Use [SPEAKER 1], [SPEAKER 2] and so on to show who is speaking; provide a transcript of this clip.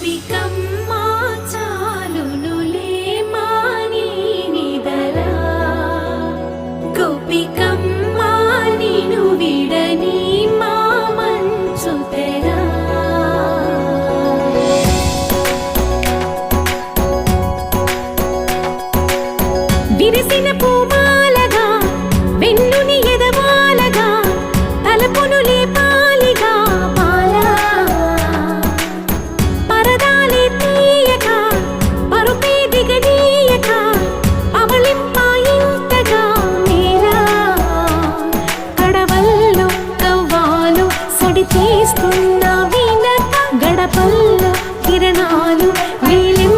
[SPEAKER 1] గోపికమ్మా చాలునులే మాని నిదరా గోపికమ్మా నిను విడని మా మంచు తెరా విరిసిన పూమాలగా వెన్నుని ఎదవాలగా తలపును లేపాలిగా బాలా పరదాలే తీయక పరుపే దిగనీయక అవలింపాయింతగా మేరా కడవల్లో కవ్వాలు సడి చేస్తున్న వినక గడపల్లో కిరణాలు వేలిం